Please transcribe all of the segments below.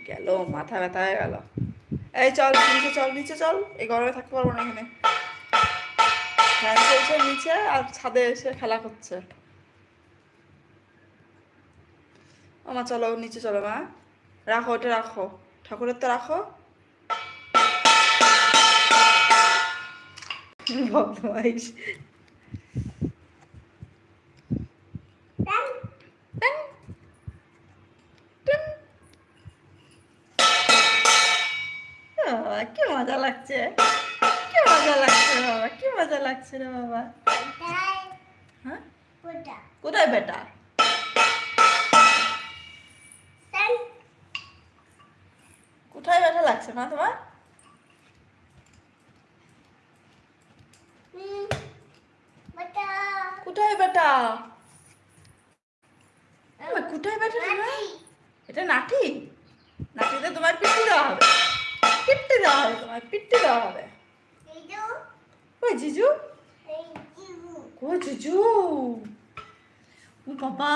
গেল, মাথা ব্যথা হয়ে গেল। এই চল নিচে চল, নিচে চল, এই গরমে থাকতে পারবো না এখানে। ফ্যান চলছে নিচে আর ছাদে এসে খেলা করছে। ও মা চলো নিচে চলো মা, রাখো ওটা রাখো, ঠাকুরের তো রাখো। বদমাইশ। কি মজা লাগছে, কি মজা লাগছে রে বাবা, কি মজা লাগছে রে বাবা। হ্যাঁ কোথায় বেটা? কোথায় ব্যথা লাগছে মা তোমার? কোথায় বেটা? কোথায় বেটা তোমার? এটা নাঠি? নাঠিতে তোমার পিট্টি দেওয়া হবে, পিট্টি দেওয়া হবে, তোমার পিট্টি দেওয়া হবে। ওই জিজু, ওই জিজু, ও বাবা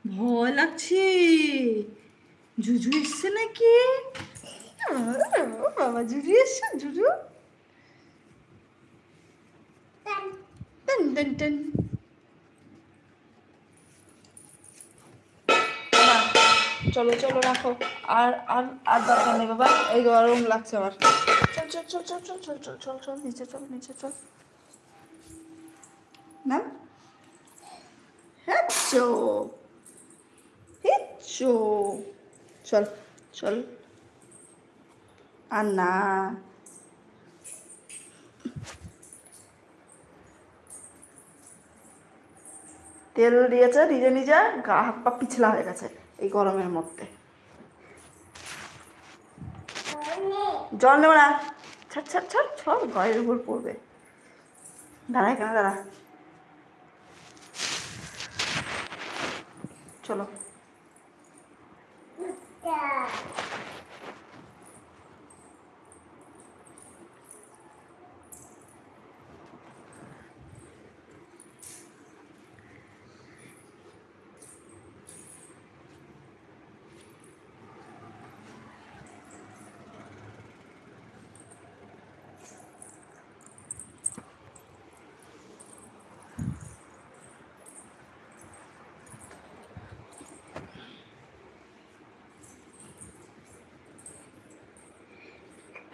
ভয় লাগছে। জুজু এসছে নাকি? বাবা জুজু এসছে, জুজু। Ten ten ten. চলো চলো রাখো, আর আর আর দরকার নেই বাবা, এই গরম লাগছে আমার। চল চল চল চল চল চল চল চল চল নিচে চল, নিচে চল না। হেচ্চো হেচ্চো, চল চল। আর না, তেল দিয়েছে নিজে নিজে, গা হাত পা পিছলা হয়ে গেছে এই গরমের মধ্যে। জল নেব না, ছাড় ছাড় ছাড় ছাড়, গায়ের উপর পড়বে। দাঁড়া এখানে দাঁড়া, চলো।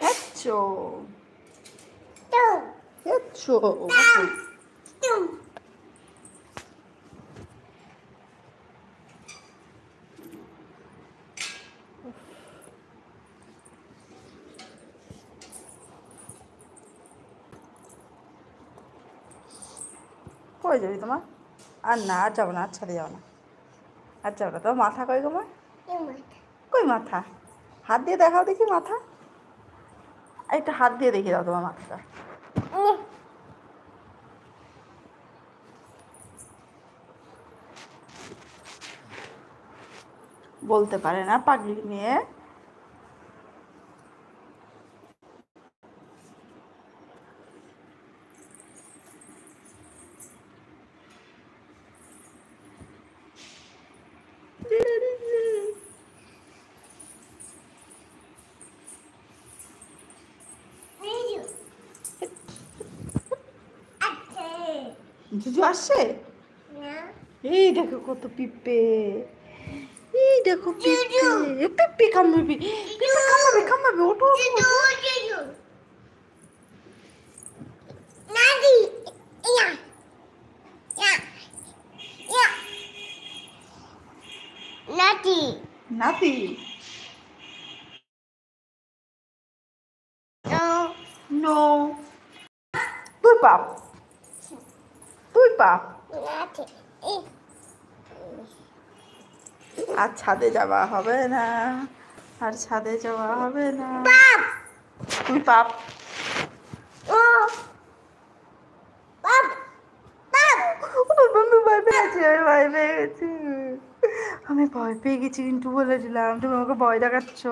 হেচ্চো হেচ্চো, কই যাবি তোমার? আর না, আর যাবো না, আর ছাদে যাবো না, আর যাবো না। তোমার মাথা কই তোমার? কই মাথা? হাত দিয়ে দেখাও দেখি মাথা, একটা হাত দিয়ে দেখিয়ে দাও তোমার মাথাটা। বলতে পারে না পাগলি নিয়ে। জুজু আসছে, এই দেখো কত পিঁপড়ে, এই দেখো পিঁপড়ে, পিঁপড়ে কামড়াবি, পিঁপড়ে কামড়াবে কামড়াবে, ওঠো নাতি নাতি। নো, তুই পাপ, তুই পাপ। আর ছাদে যাওয়া হবে না, আর ছাদে যাওয়া হবে না, তুই পাপ। আমি ভয় পেয়ে গেছি, আমি ভয় পেয়ে গেছি, আমি ভয় পেয়ে গেছি কিন্তু বলে দিলাম, তুমি আমাকে ভয় দেখাচ্ছ।